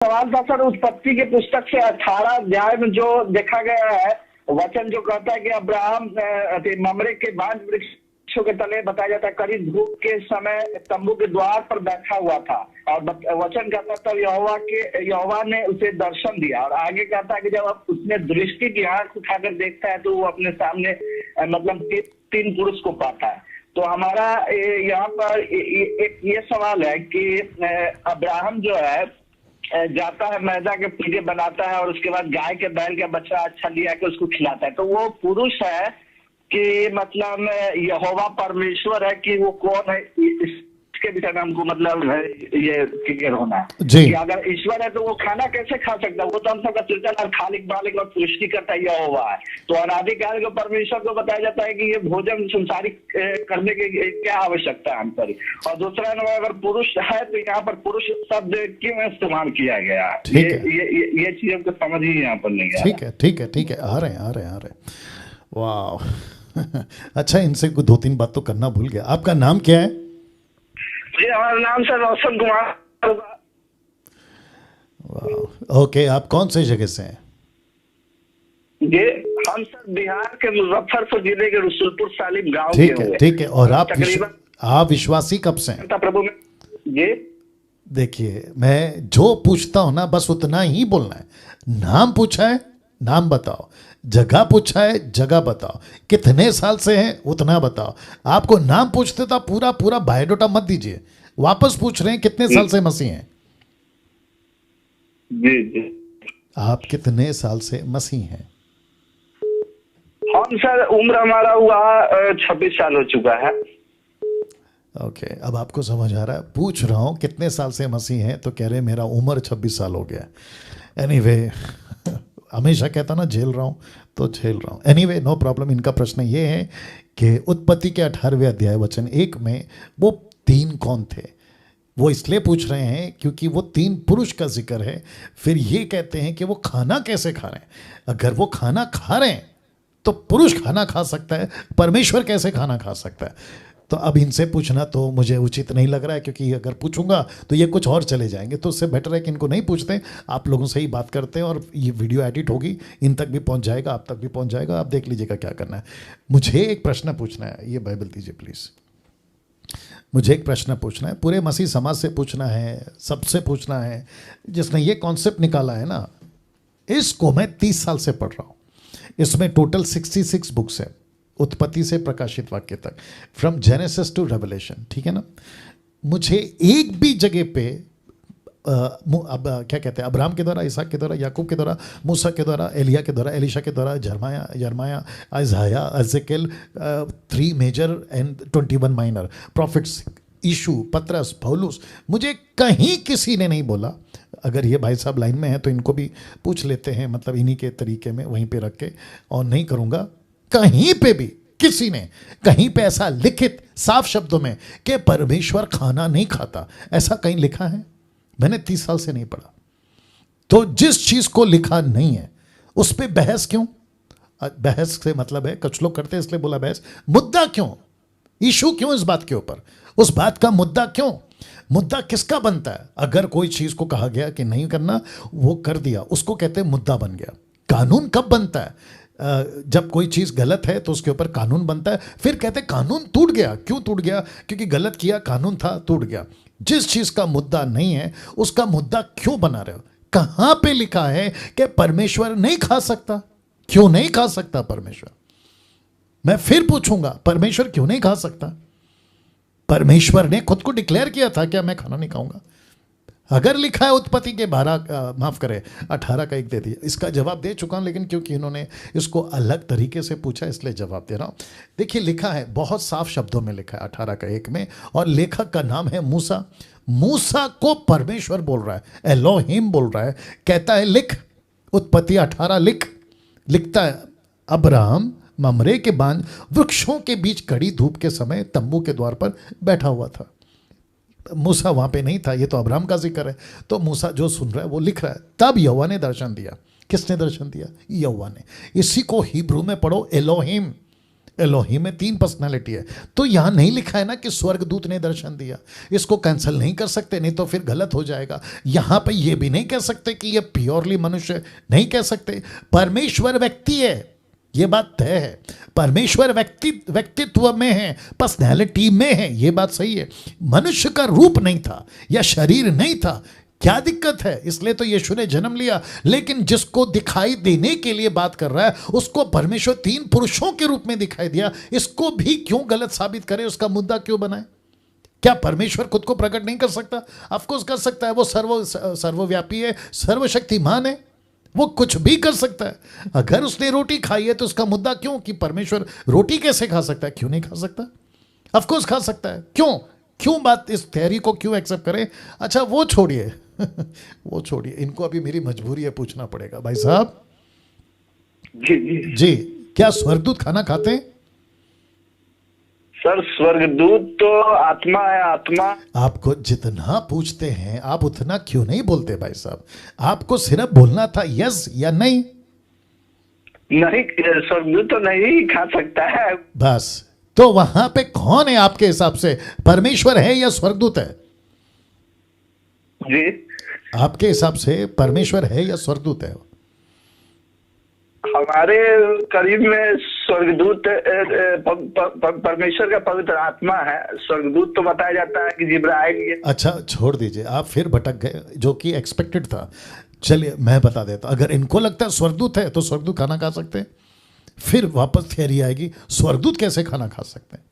सवाल था सर, उत्पत्ति की पुस्तक से 18 अध्याय में जो देखा गया है वचन जो कहता है कि अब्राहम ममरे के बांज वृक्षों के तले बताया जाता है करीब धूप के समय तंबू के द्वार पर बैठा हुआ था। और वचन कहता है तब यहोवा ने उसे दर्शन दिया। और आगे कहता है कि जब उसने दृष्टि की आंख उठाकर देखता है तो वो अपने सामने मतलब तीन पुरुष को पाता है। तो हमारा यहाँ पर एक ये सवाल है कि अब्राहम जो है जाता है, मैदा के पीढ़े बनाता है और उसके बाद गाय के बैल का बच्चा अच्छा लिया के उसको खिलाता है। तो वो पुरुष है कि मतलब यहोवा परमेश्वर है कि वो कौन है, इसके विषय में हमको मतलब ये क्लियर होना है कि अगर ईश्वर है तो वो खाना कैसे खा सकता है? वो तो हम सबका सृजन और खालिक मालिक और सृष्टि करता है यहोवा है। तो अनादिकाल के परमेश्वर को बताया जाता है कि ये भोजन संसारिक करने की क्या आवश्यकता है हमसे। और दूसरा नंबर अगर पुरुष है तो यहाँ पर पुरुष शब्द क्यों इस्तेमाल किया गया है? ये चीज हमको समझ ही यहाँ पर नहीं आया। ठीक है आ रहे हैं। वाह अच्छा, इनसे दो तीन बात तो करना भूल गया। आपका नाम क्या है? जी हमारा नाम सर रोशन कुमार। ओके, आप कौन से जगह से हैं? ये हम सर बिहार के मुजफ्फरपुर जिले के रसूलपुर सालिम गांव के। ठीक है। और आप विश्वासी कब से हैं? प्रभु में ये देखिए, मैं जो पूछता हूं ना बस उतना ही बोलना है। नाम पूछा है, नाम बताओ। जगह पूछा है, जगह बताओ। कितने साल से हैं उतना बताओ। आपको नाम पूछते तो पूरा बायोडाटा मत दीजिए। वापस पूछ रहे हैं कितने साल से मसीह हैं? जी आप कितने साल से मसीह हैं? हम सर उम्र हमारा हुआ 26 साल हो चुका है। ओके, अब आपको समझ आ रहा है। पूछ रहा हूँ कितने साल से मसीह हैं तो कह रहे मेरा उम्र 26 साल हो गया। एनीवे हमेशा कहता ना झेल रहा हूँ तो झेल रहा हूँ। Anyway no problem. इनका प्रश्न ये है कि उत्पत्ति के 18वें अध्याय वचन 1 में वो तीन कौन थे? वो इसलिए पूछ रहे हैं क्योंकि वो तीन पुरुष का जिक्र है। फिर ये कहते हैं कि वो खाना कैसे खा रहे हैं? अगर वो खाना खा रहे हैं तो पुरुष खाना खा सकता है, परमेश्वर कैसे खाना खा सकता है? तो अब इनसे पूछना तो मुझे उचित नहीं लग रहा है, क्योंकि अगर पूछूंगा तो ये कुछ और चले जाएंगे। तो उससे बेटर है कि इनको नहीं पूछते, आप लोगों से ही बात करते हैं। और ये वीडियो एडिट होगी, इन तक भी पहुंच जाएगा, आप तक भी पहुंच जाएगा। आप देख लीजिएगा क्या करना है। मुझे एक प्रश्न पूछना है। ये बाइबल दीजिए प्लीज़। मुझे एक प्रश्न पूछना है, पूरे मसीह समाज से पूछना है, सबसे पूछना है। जिसने ये कॉन्सेप्ट निकाला है ना, इसको मैं 30 साल से पढ़ रहा हूँ। इसमें टोटल 66 बुक्स है, उत्पत्ति से प्रकाशित वाक्य तक, फ्रॉम जेनेसिस टू रेवलेशन। ठीक है ना? मुझे एक भी जगह पे अब क्या कहते हैं, अब्राहम के द्वारा, इसहाक के द्वारा, याकूब के द्वारा, मूसा के द्वारा, एलिया के द्वारा, एलिशा के द्वारा, यरमाया, Isaiah, Ezekiel, 3 major and 21 minor prophets, यीशु, पतरस, पौलुस, मुझे कहीं किसी ने नहीं बोला। अगर ये भाई साहब लाइन में हैं तो इनको भी पूछ लेते हैं, मतलब इन्हीं के तरीके में वहीं पे रख के। और नहीं करूँगा, कहीं पे भी किसी ने कहीं पे ऐसा लिखित साफ शब्दों में कि परमेश्वर खाना नहीं खाता, ऐसा कहीं लिखा है? मैंने 30 साल से नहीं पढ़ा। तो जिस चीज को लिखा नहीं है उस पे बहस क्यों? बहस से मतलब है, कुछ लोग करते हैं इसलिए बोला बहस। मुद्दा क्यों? इशू क्यों इस बात के ऊपर? उस बात का मुद्दा क्यों? मुद्दा किसका बनता है? अगर कोई चीज को कहा गया कि नहीं करना, वो कर दिया, उसको कहते हैं मुद्दा बन गया। कानून कब बनता है? जब कोई चीज़ गलत है तो उसके ऊपर कानून बनता है। फिर कहते हैं कानून टूट गया। क्यों टूट गया? क्योंकि गलत किया, कानून था, टूट गया। जिस चीज़ का मुद्दा नहीं है उसका मुद्दा क्यों बना रहे हो? कहाँ पे लिखा है कि परमेश्वर नहीं खा सकता? क्यों नहीं खा सकता परमेश्वर? मैं फिर पूछूंगा, परमेश्वर क्यों नहीं खा सकता? परमेश्वर ने खुद को डिक्लेयर किया था क्या मैं खाना नहीं खाऊंगा? अगर लिखा है उत्पत्ति के 18 का 1 दे दिया। इसका जवाब दे चुका हूं, लेकिन क्योंकि इन्होंने इसको अलग तरीके से पूछा इसलिए जवाब दे रहा हूं। देखिए, लिखा है, बहुत साफ शब्दों में लिखा है 18 का 1 में, और लेखक का नाम है मूसा। मूसा को परमेश्वर बोल रहा है, एलोहिम बोल रहा है, कहता है लिख, उत्पत्ति 18 लिख। लिखता है, अब्राहम ममरे के बांज वृक्षों के बीच कड़ी धूप के समय तंबू के द्वार पर बैठा हुआ था। मूसा वहां पे नहीं था, ये तो अब्राहम का जिक्र है। तो मूसा जो सुन रहा है वो लिख रहा है। तब यहोवा ने दर्शन दिया। किसने दर्शन दिया? यहोवा ने। इसी को हिब्रू में पढ़ो, एलोहिम। एलोही में 3 पर्सनालिटी है। तो यहां नहीं लिखा है ना कि स्वर्गदूत ने दर्शन दिया। इसको कैंसिल नहीं कर सकते, नहीं तो फिर गलत हो जाएगा। यहां पे ये भी नहीं कह सकते कि ये प्योरली मनुष्य, नहीं कह सकते। परमेश्वर व्यक्ति है, ये बात तय है। परमेश्वर व्यक्तित्व में है, पर्सनैलिटी में है, ये बात सही है। मनुष्य का रूप नहीं था या शरीर नहीं था, क्या दिक्कत है? इसलिए तो यीशु ने जन्म लिया। लेकिन जिसको दिखाई देने के लिए बात कर रहा है, उसको परमेश्वर 3 पुरुषों के रूप में दिखाई दिया। इसको भी क्यों गलत साबित करे, उसका मुद्दा क्यों बनाए? क्या परमेश्वर खुद को प्रकट नहीं कर सकता? ऑफकोर्स कर सकता है। वो सर्वव्यापी है, सर्वशक्तिमान है, वो कुछ भी कर सकता है। अगर उसने रोटी खाई है तो उसका मुद्दा क्यों कि परमेश्वर रोटी कैसे खा सकता है? क्यों नहीं खा सकता? ऑफकोर्स खा सकता है। क्यों बात इस थ्योरी को क्यों एक्सेप्ट करें? अच्छा वो छोड़िए वो छोड़िए, इनको अभी मेरी मजबूरी है, पूछना पड़ेगा। भाई साहब जी, क्या स्वर्गदूत खाना खाते हैं? सर स्वर्गदूत तो आत्मा है, आत्मा। आपको जितना पूछते हैं आप उतना क्यों नहीं बोलते भाई साहब? आपको सिर्फ बोलना था यस या नहीं। नहीं, स्वर्गदूत तो नहीं खा सकता है। बस, तो वहां पे कौन है आपके हिसाब से? परमेश्वर है या स्वर्गदूत है? जी, आपके हिसाब से परमेश्वर है या स्वर्गदूत है? हमारे करीब में स्वर्गदूत परमेश्वर का पवित्र आत्मा है। स्वर्गदूत तो बताया जाता है कि जिब्राइल। अच्छा छोड़ दीजिए, आप फिर भटक गए, जो कि एक्सपेक्टेड था। चलिए मैं बता देता, अगर इनको लगता है स्वर्गदूत है तो स्वर्गदूत खाना खा सकते हैं। फिर वापस थियरी आएगी, स्वर्गदूत कैसे खाना खा सकते हैं?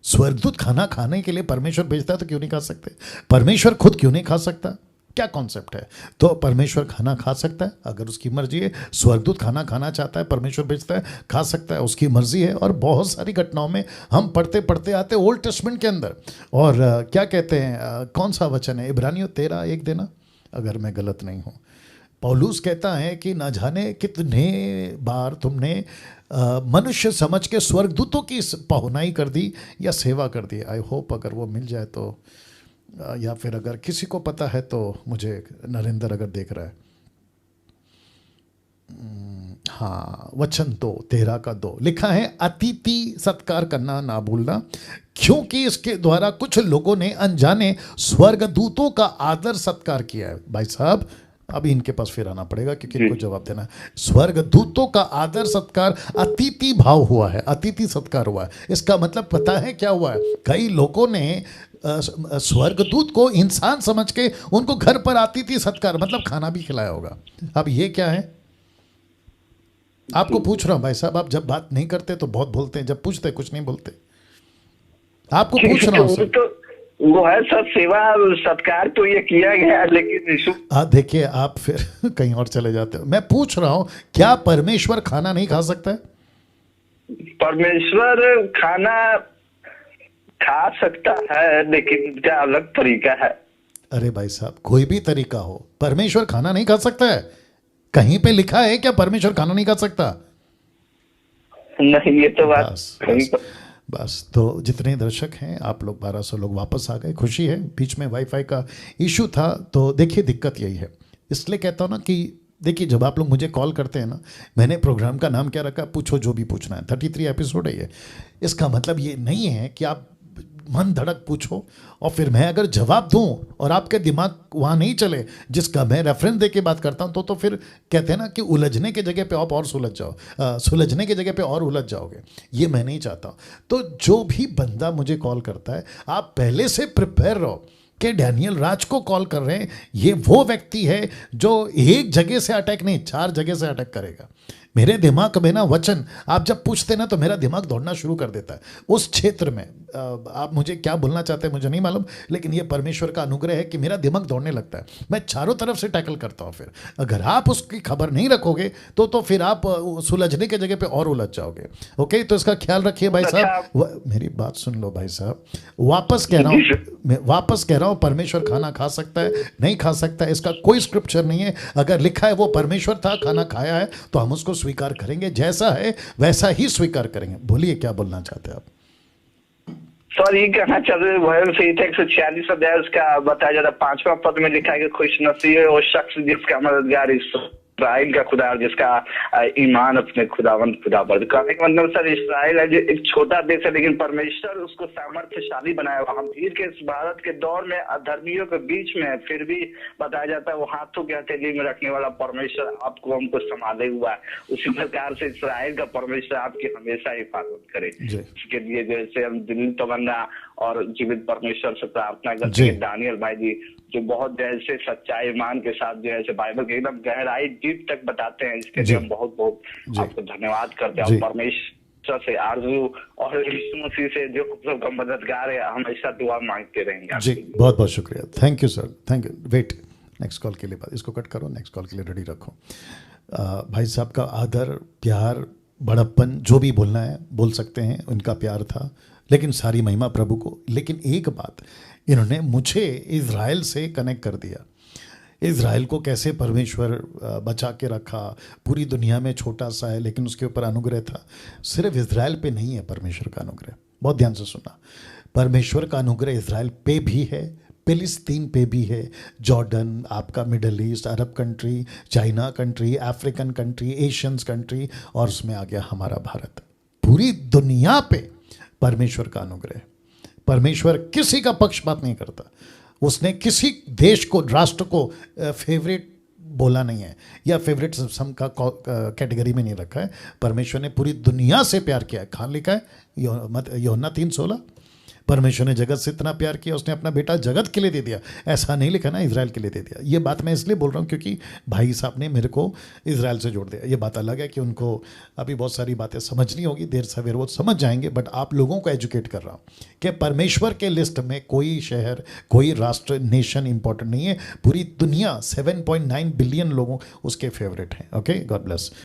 स्वर्गदूत खाना खाने के लिए परमेश्वर भेजता है तो क्यों नहीं खा सकते? परमेश्वर खुद क्यों नहीं खा सकता? क्या कॉन्सेप्ट है? तो परमेश्वर खाना खा सकता है अगर उसकी मर्जी है। स्वर्गदूत खाना खाना चाहता है, परमेश्वर भेजता है, खा सकता है, उसकी मर्जी है। और बहुत सारी घटनाओं में हम पढ़ते पढ़ते आते ओल्ड टेस्टमेंट के अंदर। और क्या कहते हैं, कौन सा वचन है? इब्रानियों 13:1 देना, अगर मैं गलत नहीं हूँ। पौलुस कहता है कि न जाने कितने बार तुमने मनुष्य समझ के स्वर्गदूतों की पहुनाई कर दी या सेवा कर दी। आई होप अगर वो मिल जाए तो, या फिर अगर किसी को पता है तो मुझे, नरेंद्र अगर देख रहा है। हाँ, वचन 2 13:2 लिखा है, अतिथि सत्कार करना ना भूलना, क्योंकि इसके द्वारा कुछ लोगों ने अनजाने स्वर्गदूतों का आदर सत्कार किया है। भाई साहब अभी इनके पास फिर आना पड़ेगा क्योंकि इनको जवाब देना है। स्वर्गदूतों का आदर सत्कार अतिथि भाव हुआ है, अतिथि सत्कार हुआ है। इसका मतलब पता है क्या हुआ है? कई लोगों ने स्वर्गदूत को इंसान समझ के उनको घर पर अतिथि सत्कार मतलब खाना भी खिलाया होगा। अब ये क्या है? आपको पूछ रहा हूं भाई साहब, आप जब बात नहीं करते तो बहुत बोलते हैं, जब पूछते कुछ नहीं बोलते। आपको पूछ रहा हूं। तो वो है सर, सेवा सत्कार तो ये किया गया, लेकिन देखिए आप फिर कहीं और चले जाते हो। मैं पूछ रहा हूं, क्या परमेश्वर खाना नहीं खा सकता है? परमेश्वर खाना खा सकता है, लेकिन क्या अलग तरीका है। अरे भाई साहब कोई भी तरीका हो, परमेश्वर खाना नहीं खा सकता है? कहीं पे लिखा है क्या परमेश्वर खाना नहीं खा सकता? नहीं, ये तो बात बस तो जितने दर्शक हैं आप लोग 1200 लोग वापस आ गए, खुशी है। बीच में वाईफाई का इशू था। तो देखिए दिक्कत यही है, इसलिए कहता हूँ ना कि देखिए जब आप लोग मुझे कॉल करते हैं ना, मैंने प्रोग्राम का नाम क्या रखा, पूछो जो भी पूछना है। 33 एपिसोड है ये। इसका मतलब ये नहीं है कि आप मन धड़क पूछो और फिर मैं अगर जवाब दूं और आपके दिमाग वहाँ नहीं चले जिसका मैं रेफरेंस दे के बात करता हूं, तो फिर कहते हैं ना कि उलझने के जगह पे आप और सुलझने के जगह पे और उलझ जाओगे। ये मैं नहीं चाहता। तो जो भी बंदा मुझे कॉल करता है, आप पहले से प्रिपेयर रहो कि डैनियल राज को कॉल कर रहे हैं, ये वो व्यक्ति है जो एक जगह से अटैक नहीं 4 जगह से अटैक करेगा। मेरे दिमाग में ना वचन आप जब पूछते ना तो मेरा दिमाग दौड़ना शुरू कर देता है उस क्षेत्र में। आप मुझे क्या बोलना चाहते हैं मुझे नहीं मालूम, लेकिन ये परमेश्वर का अनुग्रह है कि मेरा दिमाग दौड़ने लगता है। मैं चारों तरफ से टैकल करता हूँ। फिर अगर आप उसकी खबर नहीं रखोगे तो फिर आप सुलझने के जगह पे और उलझ जाओगे। ओके, तो इसका ख्याल रखिए भाई साहब। मेरी बात सुन लो भाई साहब, वापस कह रहा हूँ परमेश्वर खाना खा सकता है नहीं खा सकता है, इसका कोई स्क्रिप्चर नहीं है। अगर लिखा है वो परमेश्वर था, खाना खाया है, तो हम उसको स्वीकार करेंगे, जैसा है वैसा ही स्वीकार करेंगे। बोलिए क्या बोलना चाहते हैं आप? सर ये कहना चाहते हैं 146 अध्याय उसका बताया जाता है 5वां पद में लिखा है कि खुशनसीब है वो शख्स जिसका मददगार ईश्वर। इसराइल का खुदा और जिसका ईमान अपने खुदावंद खुदा पर। कहने का मतलब सर, इसराइल है जो एक छोटा देश है, लेकिन परमेश्वर उसको सामर्थ्यशाली बनाया हुआ। हम भीड़ के इस भारत के दौर में अधर्मियों के बीच में, फिर भी बताया जाता है वो हाथों के हथेली में रखने वाला परमेश्वर आपको हमको संभाले हुआ है। उसी प्रकार से इसराइल का परमेश्वर आपकी हमेशा हिफाजत करे। इसके लिए जैसे हम दिल तमन्ना और जीवित परमेश्वर से प्रार्थना करते हैं दानियल भाई जी, जो बहुत जैसे सच्चाई ईमान के साथ जो है बाइबल के एकदम गहराई डीप तक बताते हैं। इसके लिए हम बहुत बहुत आपको धन्यवाद करते हैं। परमेश्वर से आरजू और यीशु मसीह से जो सबका मददगार है, हमेशा दुआ मांगते रहेंगे। जी बहुत बहुत शुक्रिया, thank you sir, thank you. Wait, next call के लिए इसको कट करो, नेक्स्ट कॉल के लिए रेडी रखो। भाई साहब का आदर, प्यार, बड़प्पन जो भी बोलना है बोल सकते हैं, उनका प्यार था, लेकिन सारी महिमा प्रभु को। लेकिन एक बात, इन्होंने मुझे इज़राइल से कनेक्ट कर दिया। इज़राइल को कैसे परमेश्वर बचा के रखा, पूरी दुनिया में छोटा सा है लेकिन उसके ऊपर अनुग्रह था। सिर्फ इज़राइल पे नहीं है परमेश्वर का अनुग्रह, बहुत ध्यान से सुना। परमेश्वर का अनुग्रह इज़राइल पे भी है, फिलिस्तीन पे भी है, जॉर्डन, आपका middle east, Arab country, China country, African country, Asians country, और उसमें आ गया हमारा भारत। पूरी दुनिया पे परमेश्वर का अनुग्रह। परमेश्वर किसी का पक्षपात नहीं करता। उसने किसी देश को, राष्ट्र को फेवरेट बोला नहीं है या फेवरेट सम का कैटेगरी में नहीं रखा है। परमेश्वर ने पूरी दुनिया से प्यार किया है। कहाँ लिखा है? यूहन्ना 3:16। परमेश्वर ने जगत से इतना प्यार किया, उसने अपना बेटा जगत के लिए दे दिया। ऐसा नहीं लिखा ना इज़राइल के लिए दे दिया। ये बात मैं इसलिए बोल रहा हूँ क्योंकि भाई साहब ने मेरे को इज़राइल से जोड़ दिया। ये बात अलग है कि उनको अभी बहुत सारी बातें समझनी होगी, देर सवेर वो समझ जाएंगे, बट आप लोगों को एजुकेट कर रहा हूँ कि परमेश्वर के लिस्ट में कोई शहर, कोई राष्ट्र, नेशन इंपॉर्टेंट नहीं है। पूरी दुनिया 7.9 बिलियन लोगों उसके फेवरेट हैं। Okay, God bless.